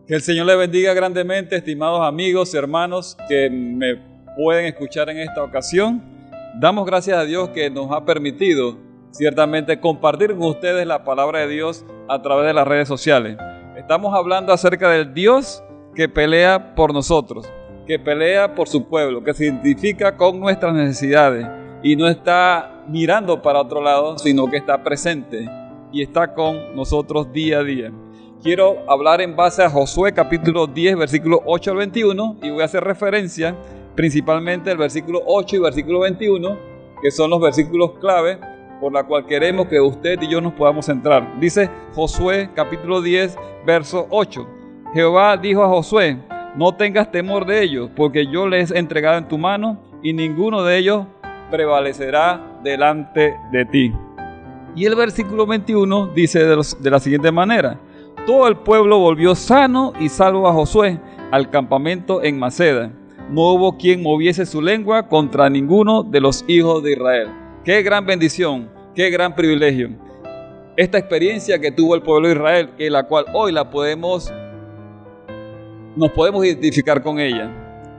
Que el Señor le bendiga grandemente, estimados amigos y hermanos que me pueden escuchar en esta ocasión. Damos gracias a Dios que nos ha permitido ciertamente compartir con ustedes la palabra de Dios a través de las redes sociales. Estamos hablando acerca del Dios que pelea por nosotros, que pelea por su pueblo, que se identifica con nuestras necesidades y no está mirando para otro lado, sino que está presente y está con nosotros día a día. Quiero hablar en base a Josué capítulo 10, versículo 8 al 21, y voy a hacer referencia principalmente al versículo 8 y versículo 21, que son los versículos clave por la cual queremos que usted y yo nos podamos centrar. Dice Josué capítulo 10, verso 8. Jehová dijo a Josué: no tengas temor de ellos, porque yo les he entregado en tu mano, y ninguno de ellos prevalecerá delante de ti. Y el versículo 21 dice de la siguiente manera: todo el pueblo volvió sano y salvo a Josué al campamento en Maceda. No hubo quien moviese su lengua contra ninguno de los hijos de Israel. ¡Qué gran bendición! ¡Qué gran privilegio! Esta experiencia que tuvo el pueblo de Israel, en la cual hoy nos podemos identificar con ella.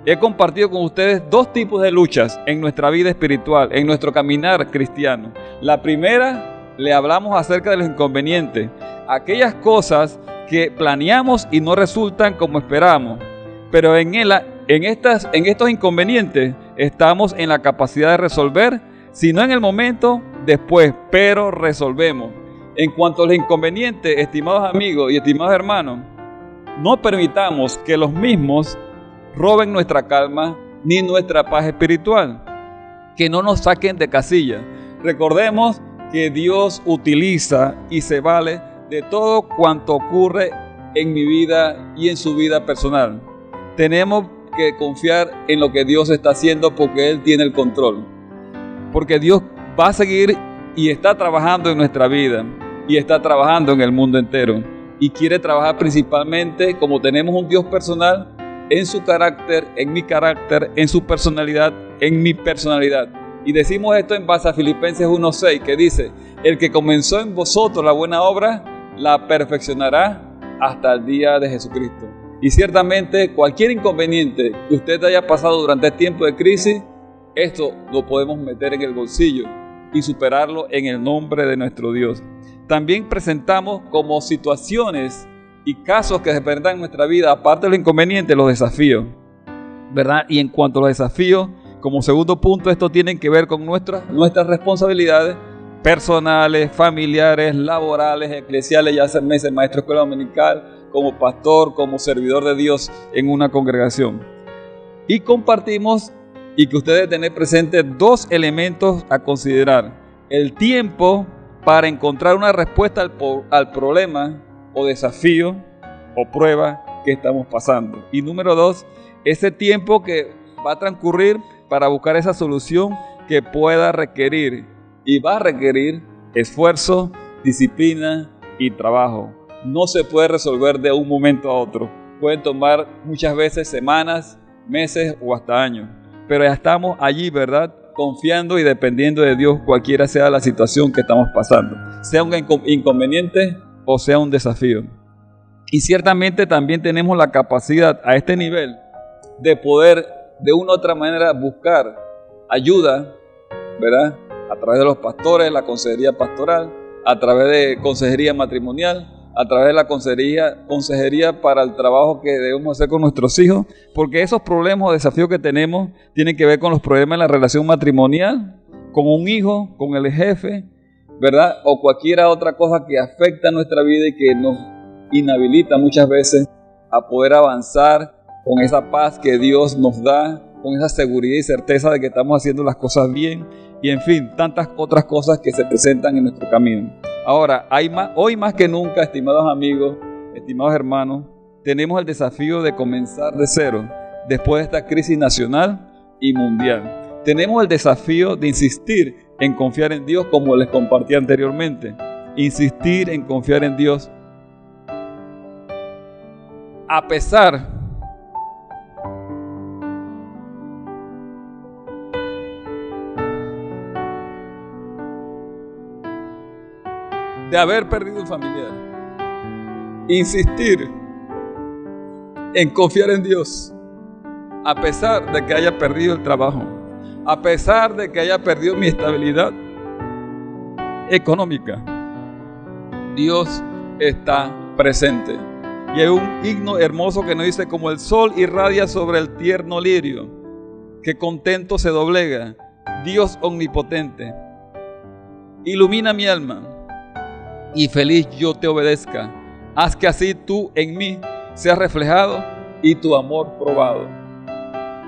He compartido con ustedes dos tipos de luchas en nuestra vida espiritual, en nuestro caminar cristiano. La primera, le hablamos acerca de los inconvenientes, aquellas cosas que planeamos y no resultan como esperamos, pero en estos inconvenientes estamos en la capacidad de resolver, si no en el momento, después, pero resolvemos. En cuanto a los inconvenientes, estimados amigos y estimados hermanos, no permitamos que los mismos roben nuestra calma ni nuestra paz espiritual, que no nos saquen de casilla. Recordemos que Dios utiliza y se vale de todo cuanto ocurre en mi vida y en su vida personal. Tenemos que confiar en lo que Dios está haciendo, porque Él tiene el control. Porque Dios va a seguir y está trabajando en nuestra vida y está trabajando en el mundo entero. Y quiere trabajar principalmente, como tenemos un Dios personal, en su carácter, en mi carácter, en su personalidad, en mi personalidad. Y decimos esto en base a Filipenses 1:6, que dice: el que comenzó en vosotros la buena obra, la perfeccionará hasta el día de Jesucristo. Y ciertamente cualquier inconveniente que usted haya pasado durante el tiempo de crisis, esto lo podemos meter en el bolsillo y superarlo en el nombre de nuestro Dios. También presentamos como situaciones y casos que se presentan en nuestra vida, aparte de los inconvenientes, los desafíos, ¿verdad? Y en cuanto a los desafíos, como segundo punto, esto tiene que ver con nuestras responsabilidades personales, familiares, laborales, eclesiales, ya sea maestro de escuela dominical, como pastor, como servidor de Dios en una congregación. Y compartimos, y que ustedes deben tener presente, dos elementos a considerar: el tiempo para encontrar una respuesta al problema o desafío o prueba que estamos pasando. Y número dos, ese tiempo que va a transcurrir para buscar esa solución que pueda requerir y va a requerir esfuerzo, disciplina y trabajo. No se puede resolver de un momento a otro. Pueden tomar muchas veces semanas, meses o hasta años. Pero ya estamos allí, ¿verdad? Confiando y dependiendo de Dios, cualquiera sea la situación que estamos pasando. Sea un inconveniente o sea un desafío. Y ciertamente también tenemos la capacidad a este nivel de poder de una u otra manera buscar ayuda, ¿verdad? A través de los pastores, la consejería pastoral, a través de consejería matrimonial, a través de la consejería para el trabajo que debemos hacer con nuestros hijos, porque esos problemas o desafíos que tenemos tienen que ver con los problemas en la relación matrimonial, con un hijo, con el jefe, ¿verdad? O cualquier otra cosa que afecta a nuestra vida y que nos inhabilita muchas veces a poder avanzar con esa paz que Dios nos da, con esa seguridad y certeza de que estamos haciendo las cosas bien, y en fin, tantas otras cosas que se presentan en nuestro camino. Ahora, hoy más que nunca, estimados amigos, estimados hermanos, tenemos el desafío de comenzar de cero, después de esta crisis nacional y mundial. Tenemos el desafío de insistir en confiar en Dios, como les compartí anteriormente. Insistir en confiar en Dios, a pesar de haber perdido un familiar. Insistir en confiar en Dios, a pesar de que haya perdido el trabajo, a pesar de que haya perdido mi estabilidad económica. Dios está presente. Y hay un himno hermoso que nos dice: como el sol irradia sobre el tierno lirio, que contento se doblega, Dios omnipotente, ilumina mi alma, y feliz yo te obedezca. Haz que así tú en mí seas reflejado y tu amor probado.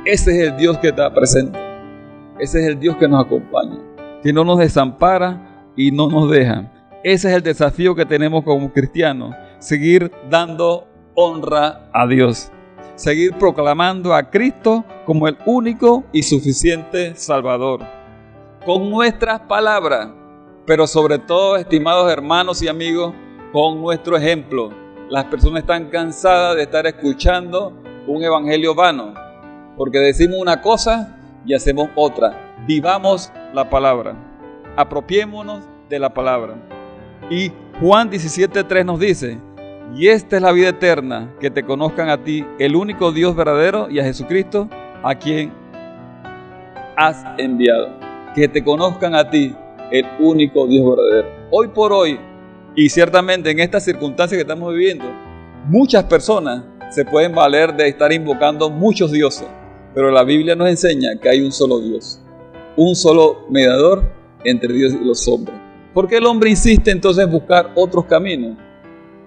Ese es el Dios que está presente. Ese es el Dios que nos acompaña, que no nos desampara y no nos deja. Ese es el desafío que tenemos como cristianos: seguir dando honra a Dios, seguir proclamando a Cristo como el único y suficiente Salvador, con nuestras palabras, pero sobre todo, estimados hermanos y amigos, con nuestro ejemplo. Las personas están cansadas de estar escuchando un evangelio vano, porque decimos una cosa y hacemos otra. Vivamos la palabra, apropiémonos de la palabra. Y Juan 17:3 nos dice: y esta es la vida eterna, que te conozcan a ti, el único Dios verdadero, y a Jesucristo, a quien has enviado. Que te conozcan a ti, el único Dios verdadero. Hoy por hoy, y ciertamente en estas circunstancias que estamos viviendo, muchas personas se pueden valer de estar invocando muchos dioses, pero la Biblia nos enseña que hay un solo Dios, un solo mediador entre Dios y los hombres. ¿Por qué el hombre insiste entonces en buscar otros caminos?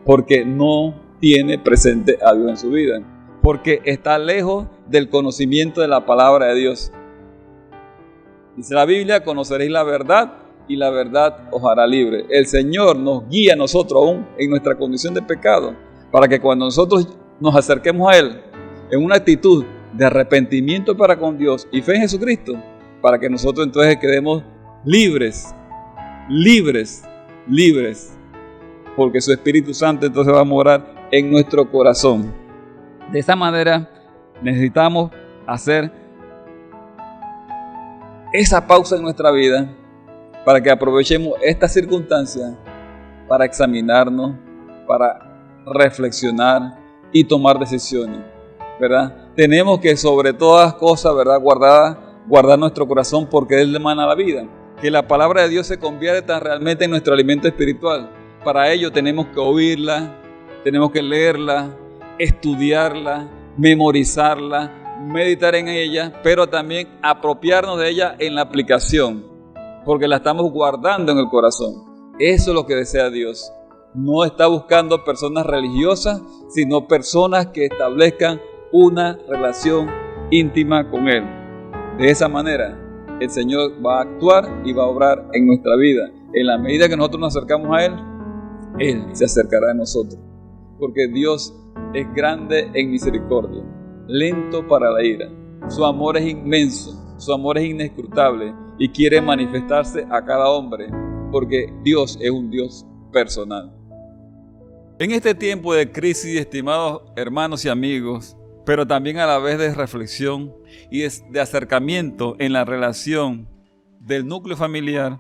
Porque no tiene presente a Dios en su vida, porque está lejos del conocimiento de la palabra de Dios. Dice la Biblia: conoceréis la verdad y la verdad os hará libre. El Señor nos guía a nosotros aún en nuestra condición de pecado, para que cuando nosotros nos acerquemos a Él en una actitud de arrepentimiento para con Dios y fe en Jesucristo, para que nosotros entonces quedemos libres, porque su Espíritu Santo entonces va a morar en nuestro corazón. De esa manera necesitamos hacer esa pausa en nuestra vida para que aprovechemos estas circunstancias para examinarnos, para reflexionar y tomar decisiones, ¿verdad? Tenemos que, sobre todas las cosas, ¿verdad?, guardar nuestro corazón, porque Él demanda la vida. Que la palabra de Dios se convierta realmente en nuestro alimento espiritual. Para ello tenemos que oírla, tenemos que leerla, estudiarla, memorizarla, meditar en ella, pero también apropiarnos de ella en la aplicación, porque la estamos guardando en el corazón. Eso es lo que desea Dios. No está buscando personas religiosas, sino personas que establezcan una relación íntima con Él. De esa manera, el Señor va a actuar y va a obrar en nuestra vida. En la medida que nosotros nos acercamos a Él, Él se acercará a nosotros. Porque Dios es grande en misericordia, lento para la ira. Su amor es inmenso, su amor es inescrutable y quiere manifestarse a cada hombre, porque Dios es un Dios personal. En este tiempo de crisis, estimados hermanos y amigos, pero también a la vez de reflexión y de acercamiento en la relación del núcleo familiar,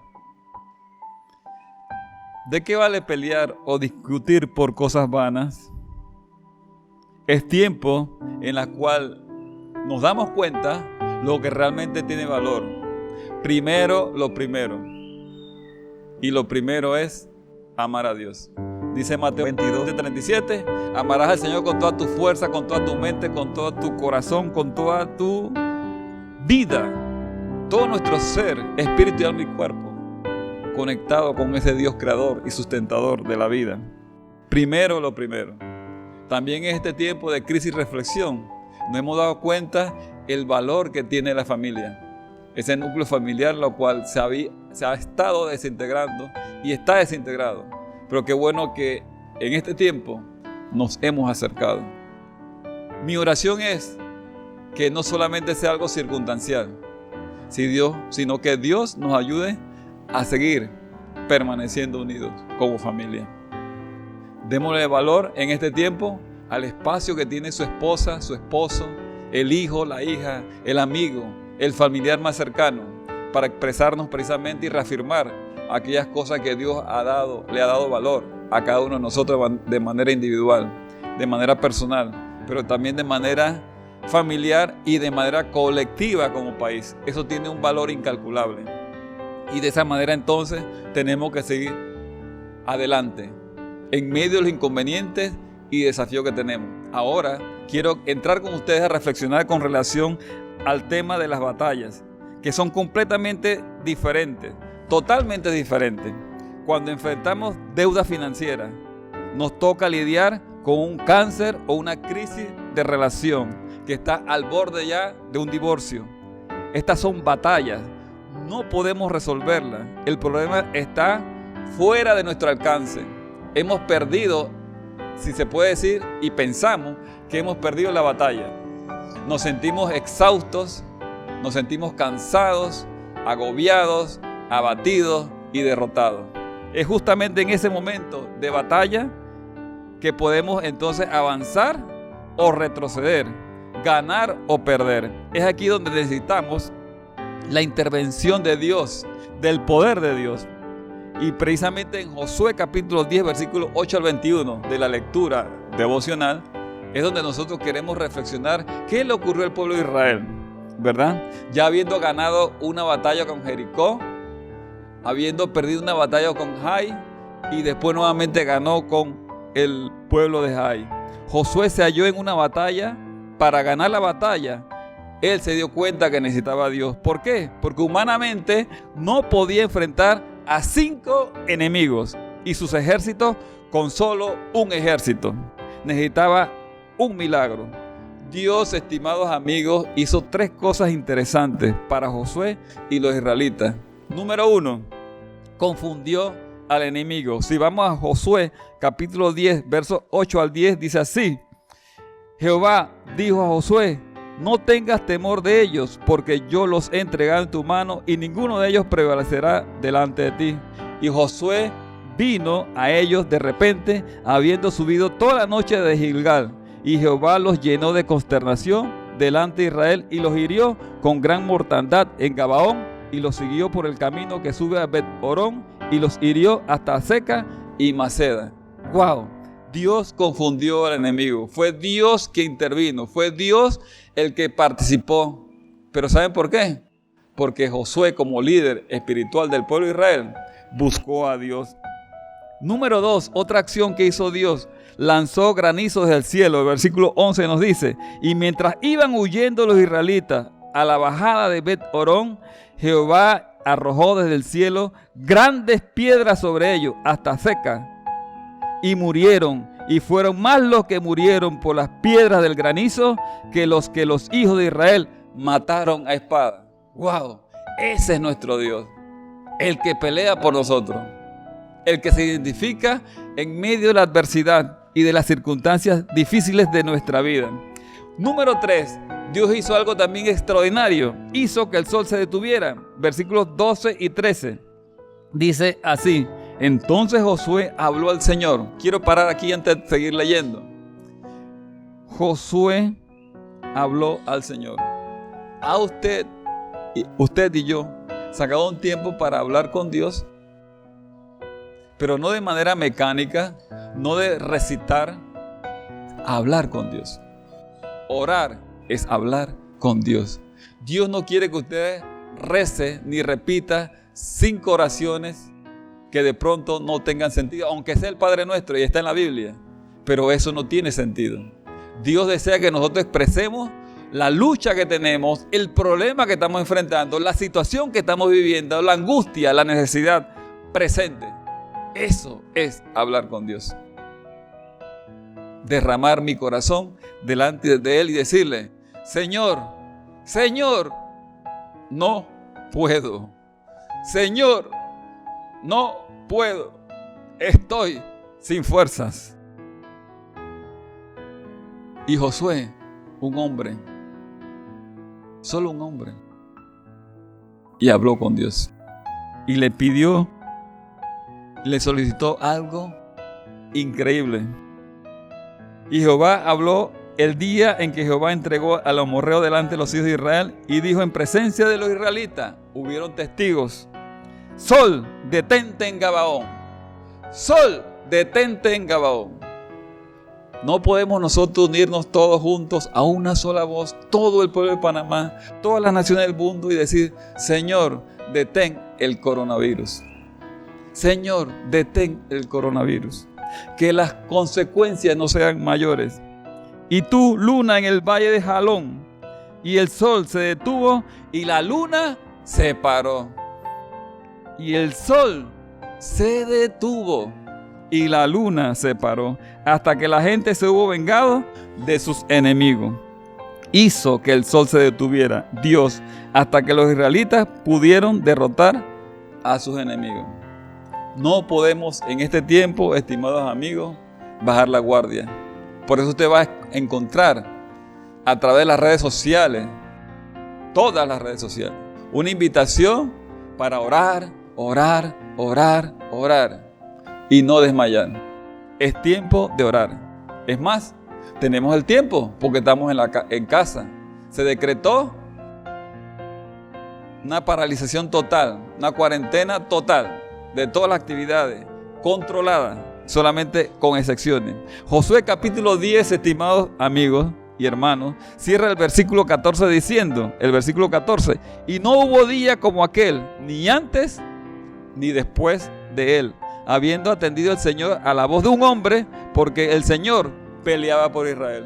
¿de qué vale pelear o discutir por cosas vanas? Es tiempo en el cual nos damos cuenta lo que realmente tiene valor. Primero, lo primero. Y lo primero es amar a Dios. Dice Mateo 22:37, amarás al Señor con toda tu fuerza, con toda tu mente, con todo tu corazón, con toda tu vida. Todo nuestro ser, espíritu, alma y cuerpo, conectado con ese Dios creador y sustentador de la vida. Primero lo primero. También en este tiempo de crisis y reflexión, nos hemos dado cuenta el valor que tiene la familia. Ese núcleo familiar, lo cual se ha estado desintegrando y está desintegrado. Pero qué bueno que en este tiempo nos hemos acercado. Mi oración es que no solamente sea algo circunstancial, sino que Dios nos ayude a seguir permaneciendo unidos como familia. Démosle valor en este tiempo al espacio que tiene su esposa, su esposo, el hijo, la hija, el amigo, el familiar más cercano, para expresarnos precisamente y reafirmar aquellas cosas que Dios le ha dado valor a cada uno de nosotros de manera individual, de manera personal, pero también de manera familiar y de manera colectiva como país. Eso tiene un valor incalculable. Y de esa manera entonces tenemos que seguir adelante en medio de los inconvenientes y desafíos que tenemos. Ahora quiero entrar con ustedes a reflexionar con relación al tema de las batallas, que son completamente diferentes, totalmente diferentes. Cuando enfrentamos deuda financiera, nos toca lidiar con un cáncer o una crisis de relación que está al borde ya de un divorcio. Estas son batallas, no podemos resolverlas. El problema está fuera de nuestro alcance. Hemos perdido, si se puede decir, y pensamos que hemos perdido la batalla. Nos sentimos exhaustos, nos sentimos cansados, agobiados, abatidos y derrotados. Es justamente en ese momento de batalla que podemos entonces avanzar o retroceder, ganar o perder. Es aquí donde necesitamos la intervención de Dios, del poder de Dios. Y precisamente en Josué capítulo 10, versículos 8 al 21 de la lectura devocional, es donde nosotros queremos reflexionar qué le ocurrió al pueblo de Israel, ¿verdad? Ya habiendo ganado una batalla con Jericó, habiendo perdido una batalla con Jai y después nuevamente ganó con el pueblo de Jai. Josué se halló en una batalla. Para ganar la batalla, él se dio cuenta que necesitaba a Dios. ¿Por qué? Porque humanamente no podía enfrentar a 5 enemigos y sus ejércitos con solo un ejército. Necesitaba un milagro. Dios, estimados amigos, hizo 3 cosas interesantes para Josué y los israelitas. Número 1, confundió al enemigo. Si vamos a Josué capítulo 10, versos 8 al 10, dice así: Jehová dijo a Josué: no tengas temor de ellos, porque yo los he entregado en tu mano y ninguno de ellos prevalecerá delante de ti. Y Josué vino a ellos de repente, habiendo subido toda la noche de Gilgal, y Jehová los llenó de consternación delante de Israel y los hirió con gran mortandad en Gabaón, y los siguió por el camino que sube a Bet-Orón y los hirió hasta Seca y Maceda. ¡Wow! Dios confundió al enemigo. Fue Dios quien intervino. Fue Dios el que participó. ¿Pero saben por qué? Porque Josué, como líder espiritual del pueblo de Israel, buscó a Dios. Número 2, otra acción que hizo Dios: lanzó granizo desde el cielo. El versículo 11 nos dice: y mientras iban huyendo los israelitas a la bajada de Bet-Orón, Jehová arrojó desde el cielo grandes piedras sobre ellos hasta Seca, y murieron, y fueron más los que murieron por las piedras del granizo que los hijos de Israel mataron a espada. ¡Wow! Ese es nuestro Dios, el que pelea por nosotros, el que se identifica en medio de la adversidad y de las circunstancias difíciles de nuestra vida. Número 3, Dios hizo algo también extraordinario. Hizo que el sol se detuviera. Versículos 12 y 13. Dice así: entonces Josué habló al Señor. Quiero parar aquí antes de seguir leyendo. Josué habló al Señor. ¿A usted y yo sacado un tiempo para hablar con Dios? Pero no de manera mecánica, no de recitar, hablar con Dios. Orar es hablar con Dios. Dios no quiere que usted rece ni repita 5 oraciones que de pronto no tengan sentido, aunque sea el Padre Nuestro y está en la Biblia, pero eso no tiene sentido. Dios desea que nosotros expresemos la lucha que tenemos, el problema que estamos enfrentando, la situación que estamos viviendo, la angustia, la necesidad presente. Eso es hablar con Dios. Derramar mi corazón delante de Él y decirle: Señor, Señor, no puedo. Señor, no puedo. Estoy sin fuerzas. Y Josué, un hombre, solo un hombre, y habló con Dios. Y le pidió, le solicitó algo increíble. Y Jehová habló el día en que Jehová entregó al amorreo delante de los hijos de Israel y dijo en presencia de los israelitas, hubieron testigos: Sol, detente en Gabaón. Sol, detente en Gabaón. No podemos nosotros unirnos todos juntos a una sola voz, todo el pueblo de Panamá, todas las naciones del mundo y decir: Señor, detén el coronavirus. Señor, detén el coronavirus. Que las consecuencias no sean mayores. Y tú, luna en el valle de Jalón, y el sol se detuvo y la luna se paró. Y el sol se detuvo y la luna se paró hasta que la gente se hubo vengado de sus enemigos. Hizo que el sol se detuviera, Dios, hasta que los israelitas pudieron derrotar a sus enemigos. No podemos en este tiempo, estimados amigos, bajar la guardia. Por eso usted va a encontrar a través de las redes sociales, todas las redes sociales, una invitación para orar, orar, orar, orar y no desmayar. Es tiempo de orar. Es más, tenemos el tiempo porque estamos en casa. Se decretó una paralización total, una cuarentena total de todas las actividades, controlada, solamente con excepciones. Josué capítulo 10, estimados amigos y hermanos, cierra el versículo 14 diciendo, el versículo 14, y no hubo día como aquel, ni antes ni después de él, habiendo atendido el Señor a la voz de un hombre, porque el Señor peleaba por Israel.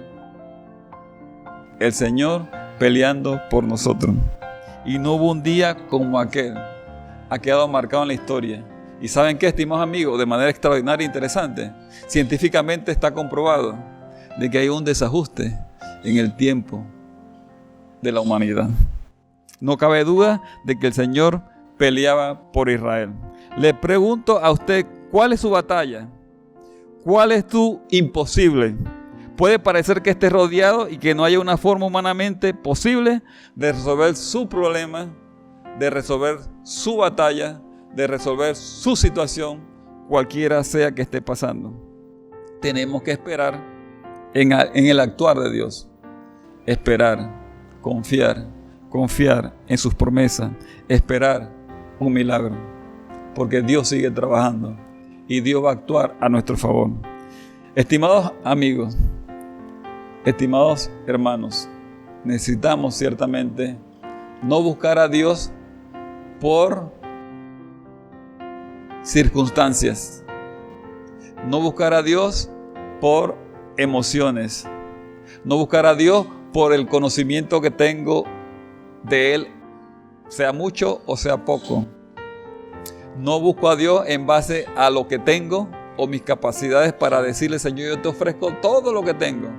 El Señor peleando por nosotros. Y no hubo un día como aquel. Ha quedado marcado en la historia. ¿Y saben qué, estimados amigos? De manera extraordinaria e interesante, científicamente está comprobado de que hay un desajuste en el tiempo de la humanidad. No cabe duda de que el Señor peleaba por Israel. Le pregunto a usted, ¿cuál es su batalla? ¿Cuál es tu imposible? Puede parecer que esté rodeado y que no haya una forma humanamente posible de resolver su problema, de resolver su batalla, de resolver su situación, cualquiera sea que esté pasando. Tenemos que esperar en el actuar de Dios. Esperar, confiar en sus promesas, esperar un milagro, porque Dios sigue trabajando y Dios va a actuar a nuestro favor. Estimados amigos, estimados hermanos, necesitamos ciertamente no buscar a Dios por circunstancias, no buscar a Dios por emociones, no buscar a Dios por el conocimiento que tengo de Él, sea mucho o sea poco. No busco a Dios en base a lo que tengo o mis capacidades para decirle: Señor, yo te ofrezco todo lo que tengo.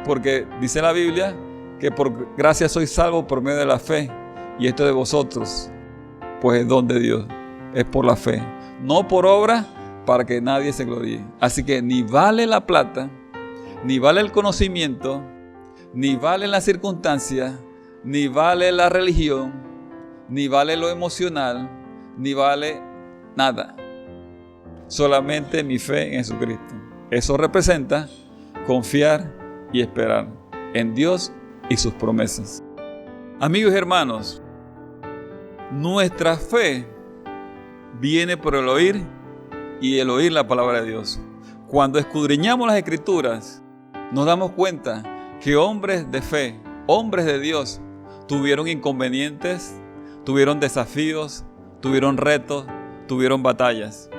Porque dice la Biblia que por gracia soy salvo por medio de la fe. Y esto de vosotros, pues es don de Dios, es por la fe, no por obra, para que nadie se gloríe. Así que ni vale la plata, ni vale el conocimiento, ni vale la circunstancia, ni vale la religión, ni vale lo emocional, ni vale nada. Solamente mi fe en Jesucristo. Eso representa confiar y esperar en Dios y sus promesas. Amigos y hermanos, nuestra fe viene por el oír y el oír la palabra de Dios. Cuando escudriñamos las Escrituras, nos damos cuenta que hombres de fe, hombres de Dios, tuvieron inconvenientes, tuvieron desafíos, tuvieron retos, tuvieron batallas.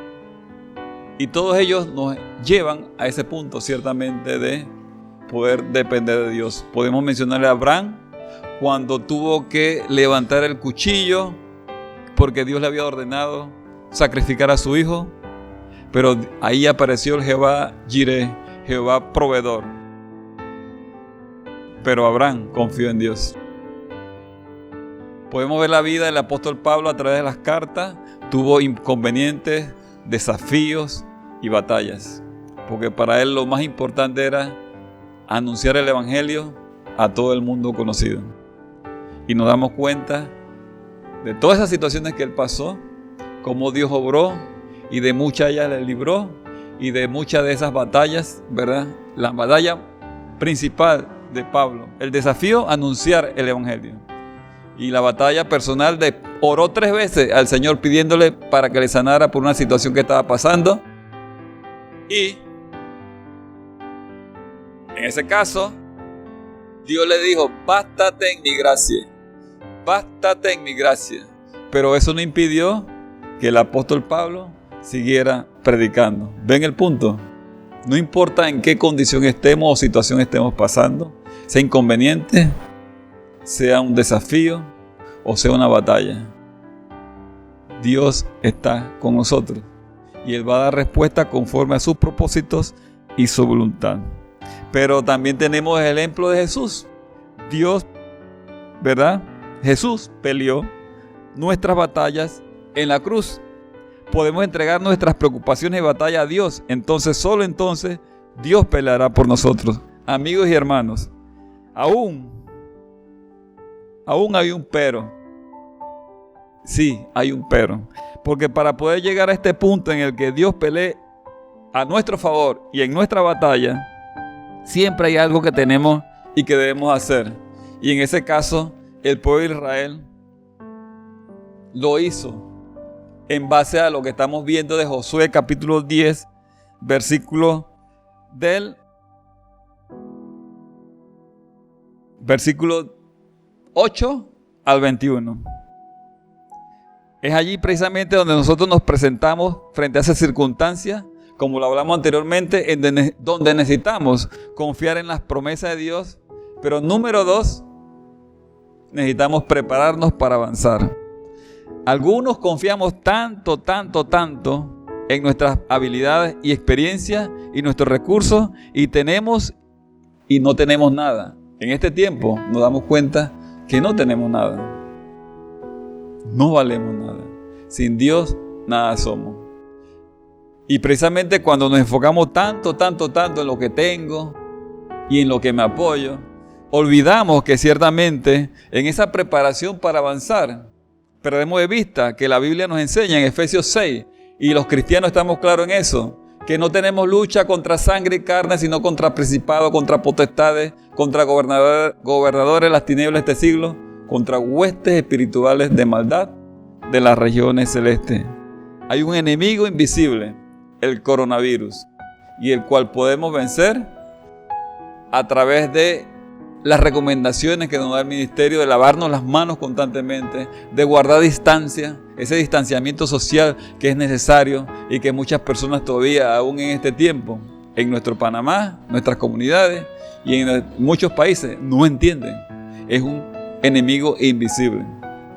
Y todos ellos nos llevan a ese punto, ciertamente, de poder depender de Dios. Podemos mencionarle a Abraham cuando tuvo que levantar el cuchillo porque Dios le había ordenado sacrificar a su hijo, pero ahí apareció el Jehová Jireh, Jehová proveedor. Pero Abraham confió en Dios. Podemos ver la vida del apóstol Pablo a través de las cartas. Tuvo inconvenientes, desafíos y batallas, porque para él lo más importante era anunciar el evangelio a todo el mundo conocido. Y nos damos cuenta de todas esas situaciones que él pasó, cómo Dios obró y de muchas ellas le libró, y de muchas de esas batallas, ¿verdad? La batalla principal de Pablo, el desafío, anunciar el evangelio. Y la batalla personal de oró 3 veces al Señor pidiéndole para que le sanara por una situación que estaba pasando. Y En ese caso, Dios le dijo, bástate en mi gracia. Bástate en mi gracia. Pero eso no impidió que el apóstol Pablo siguiera predicando. ¿Ven el punto? No importa en qué condición estemos o situación estemos pasando, sea inconveniente, sea un desafío o sea una batalla, Dios está con nosotros y Él va a dar respuesta conforme a sus propósitos y su voluntad. Pero también tenemos el ejemplo de Jesús. Dios, ¿verdad? Jesús peleó nuestras batallas en la cruz. Podemos entregar nuestras preocupaciones y batallas a Dios. Entonces, solo entonces, Dios peleará por nosotros. Amigos y hermanos, aún hay un pero. Sí, hay un pero. Porque para poder llegar a este punto en el que Dios pelee a nuestro favor y en nuestra batalla, siempre hay algo que tenemos y que debemos hacer. Y en ese caso, el pueblo de Israel lo hizo en base a lo que estamos viendo de Josué capítulo 10, versículo 8 al 21. Es allí precisamente donde nosotros nos presentamos frente a esa circunstancia, como lo hablamos anteriormente, donde necesitamos confiar en las promesas de Dios. Pero número 2, necesitamos prepararnos para avanzar. Algunos confiamos tanto en nuestras habilidades y experiencias y nuestros recursos y no tenemos nada. En este tiempo nos damos cuenta que no tenemos nada. No valemos nada. Sin Dios nada somos. Y precisamente cuando nos enfocamos tanto en lo que tengo y en lo que me apoyo, olvidamos que ciertamente en esa preparación para avanzar, perdemos de vista que la Biblia nos enseña en Efesios 6, y los cristianos estamos claros en eso, que no tenemos lucha contra sangre y carne, sino contra principados, contra potestades, contra gobernadores de las tinieblas de este siglo, contra huestes espirituales de maldad de las regiones celestes. Hay un enemigo invisible, el coronavirus, y el cual podemos vencer a través de las recomendaciones que nos da el ministerio de lavarnos las manos constantemente, de guardar distancia, ese distanciamiento social que es necesario y que muchas personas todavía, aún en este tiempo, en nuestro Panamá, nuestras comunidades y en muchos países, no entienden. Es un enemigo invisible,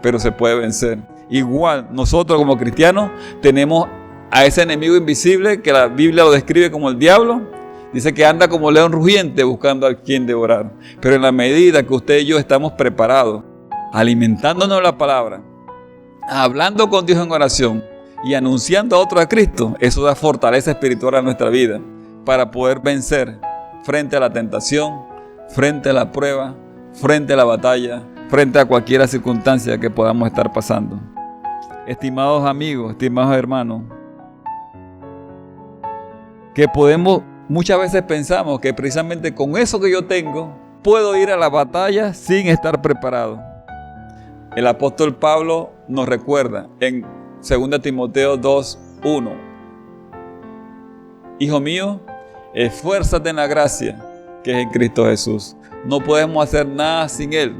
pero se puede vencer. Igual, nosotros como cristianos tenemos a ese enemigo invisible que la Biblia lo describe como el diablo. Dice que anda como león rugiente buscando a quien devorar. Pero en la medida que usted y yo estamos preparados, alimentándonos la palabra, hablando con Dios en oración y anunciando a otros a Cristo, eso da fortaleza espiritual a nuestra vida para poder vencer frente a la tentación, frente a la prueba, frente a la batalla, frente a cualquier circunstancia que podamos estar pasando. Estimados amigos, estimados hermanos, que muchas veces pensamos que precisamente con eso que yo tengo, puedo ir a la batalla sin estar preparado. El apóstol Pablo nos recuerda en 2 Timoteo 2:1. Hijo mío, esfuérzate en la gracia que es en Cristo Jesús. No podemos hacer nada sin Él.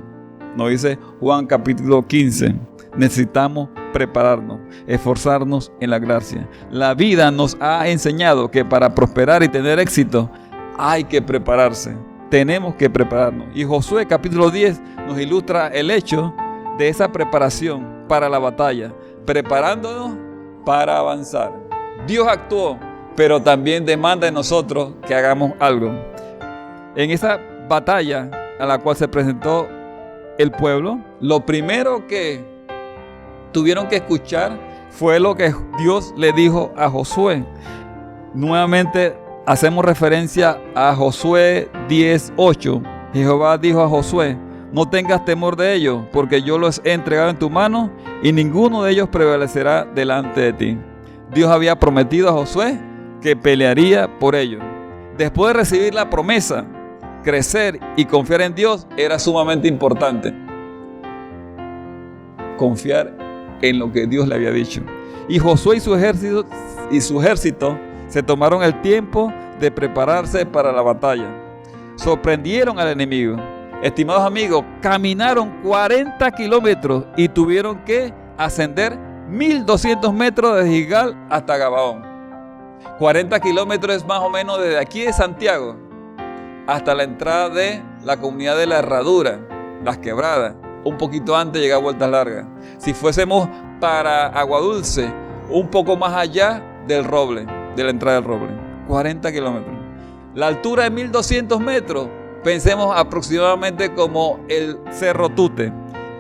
Nos dice Juan capítulo 15. Necesitamos prepararnos, esforzarnos en la gracia. La vida nos ha enseñado que para prosperar y tener éxito hay que prepararse. Tenemos que prepararnos. Y Josué capítulo 10 nos ilustra el hecho de esa preparación para la batalla, preparándonos para avanzar. Dios actuó, pero también demanda de nosotros que hagamos algo. En esa batalla a la cual se presentó el pueblo, lo primero que tuvieron que escuchar fue lo que Dios le dijo a Josué. Nuevamente hacemos referencia a Josué 10:8. Jehová dijo a Josué: no tengas temor de ellos, porque yo los he entregado en tu mano y ninguno de ellos prevalecerá delante de ti. Dios había prometido a Josué que pelearía por ellos. Después de recibir la promesa, crecer y confiar en Dios era sumamente importante. Confiar en lo que Dios le había dicho. Y Josué y su ejército se tomaron el tiempo de prepararse para la batalla. sorprendieron al enemigo. Estimados amigos, caminaron 40 kilómetros y tuvieron que ascender 1200 metros de Gilgal hasta Gabaón. 40 kilómetros es más o menos desde aquí de Santiago hasta la entrada de la comunidad de la Herradura, Las Quebradas. Un poquito antes llega a Vueltas Largas. Si fuésemos para Aguadulce, un poco más allá del Roble, de la entrada del Roble. 40 kilómetros. La altura de 1200 metros, pensemos aproximadamente como el Cerro Tute.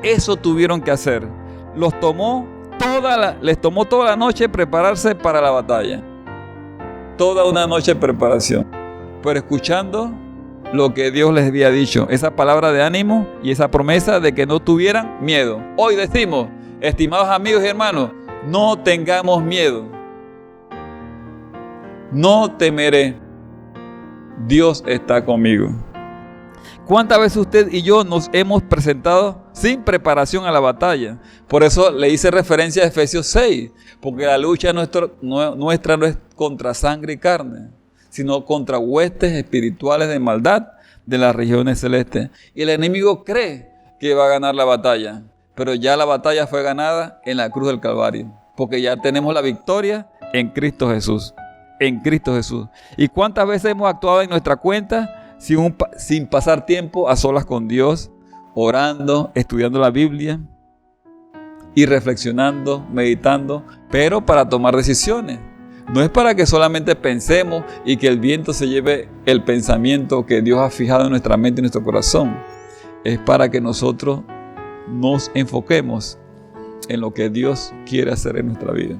Eso tuvieron que hacer. Les tomó toda la noche prepararse para la batalla. Toda una noche de preparación. Pero escuchando lo que Dios les había dicho, esa palabra de ánimo y esa promesa de que no tuvieran miedo. Hoy decimos, estimados amigos y hermanos, no tengamos miedo. No temeré. Dios está conmigo. ¿Cuántas veces usted y yo nos hemos presentado sin preparación a la batalla? Por eso le hice referencia a Efesios 6, porque la lucha nuestra no es contra sangre y carne, sino contra huestes espirituales de maldad de las regiones celestes. Y el enemigo cree que va a ganar la batalla, pero ya la batalla fue ganada en la cruz del Calvario, porque ya tenemos la victoria en Cristo Jesús. En Cristo Jesús. ¿Y cuántas veces hemos actuado en nuestra cuenta sin pasar tiempo a solas con Dios, orando, estudiando la Biblia y reflexionando, meditando, pero para tomar decisiones? No es para que solamente pensemos y que el viento se lleve el pensamiento que Dios ha fijado en nuestra mente y nuestro corazón. Es para que nosotros nos enfoquemos en lo que Dios quiere hacer en nuestra vida.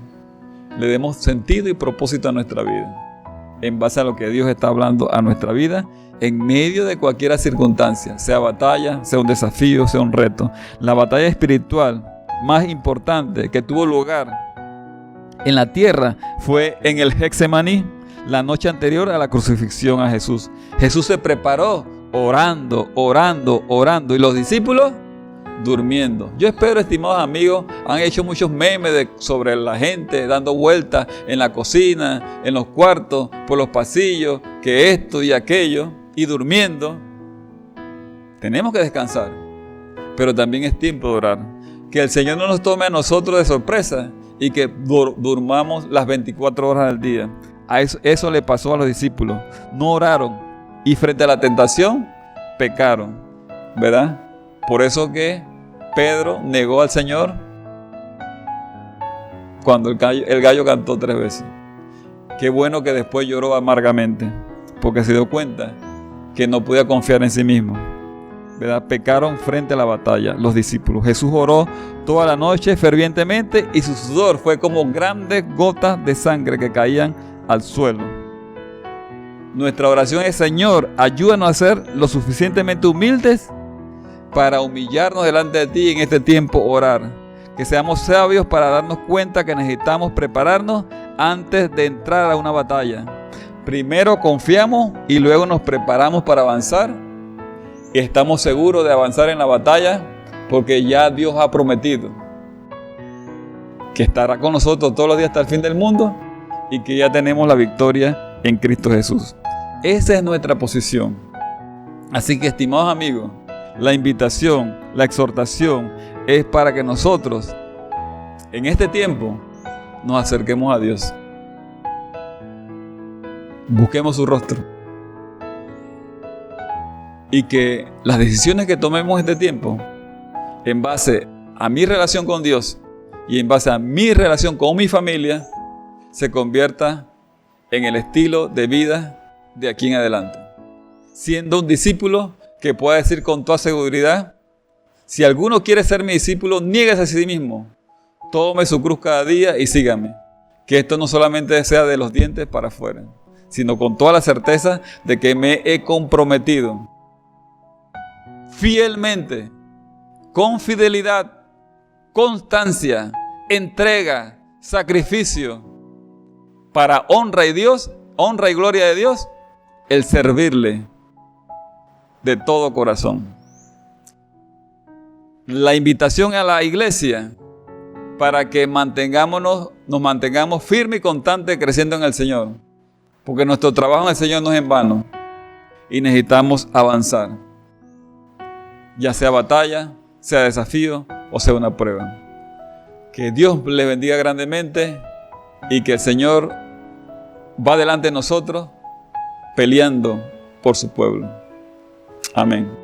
Le demos sentido y propósito a nuestra vida, en base a lo que Dios está hablando a nuestra vida, en medio de cualquier circunstancia, sea batalla, sea un desafío, sea un reto. La batalla espiritual más importante que tuvo lugar en la tierra fue en el Getsemaní, la noche anterior a la crucifixión a Jesús. Jesús se preparó orando, y los discípulos durmiendo. Yo espero, estimados amigos, han hecho muchos memes sobre la gente dando vueltas en la cocina, en los cuartos, por los pasillos, que esto y aquello, y durmiendo. Tenemos que descansar, pero también es tiempo de orar. Que el Señor no nos tome a nosotros de sorpresa y que durmamos las 24 horas del día. Eso le pasó a los discípulos. No oraron y frente a la tentación pecaron, ¿verdad? Por eso que Pedro negó al Señor cuando el gallo cantó 3 veces. Qué bueno que después lloró amargamente, porque se dio cuenta que no podía confiar en sí mismo, ¿verdad? Pecaron frente a la batalla los discípulos. Jesús oró toda la noche fervientemente y su sudor fue como grandes gotas de sangre que caían al suelo. Nuestra oración es: Señor, ayúdanos a ser lo suficientemente humildes para humillarnos delante de ti en este tiempo, orar. Que seamos sabios para darnos cuenta que necesitamos prepararnos antes de entrar a una batalla. Primero confiamos y luego nos preparamos para avanzar. Y estamos seguros de avanzar en la batalla porque ya Dios ha prometido que estará con nosotros todos los días hasta el fin del mundo y que ya tenemos la victoria en Cristo Jesús. Esa es nuestra posición. Así que, estimados amigos, la invitación, la exhortación es para que nosotros en este tiempo nos acerquemos a Dios. Busquemos su rostro. Y que las decisiones que tomemos en este tiempo, en base a mi relación con Dios y en base a mi relación con mi familia, se convierta en el estilo de vida de aquí en adelante. Siendo un discípulo que pueda decir con toda seguridad: si alguno quiere ser mi discípulo, niéguese a sí mismo, tome su cruz cada día y sígame. Que esto no solamente sea de los dientes para afuera, sino con toda la certeza de que me he comprometido fielmente, con fidelidad, constancia, entrega, sacrificio, para honra y gloria de Dios, el servirle de todo corazón. La invitación a la iglesia para que nos mantengamos firmes y constantes creciendo en el Señor, porque nuestro trabajo en el Señor no es en vano. y necesitamos avanzar. Ya sea batalla, sea desafío o sea una prueba. Que Dios les bendiga grandemente y que el Señor va delante de nosotros peleando por su pueblo. Amén.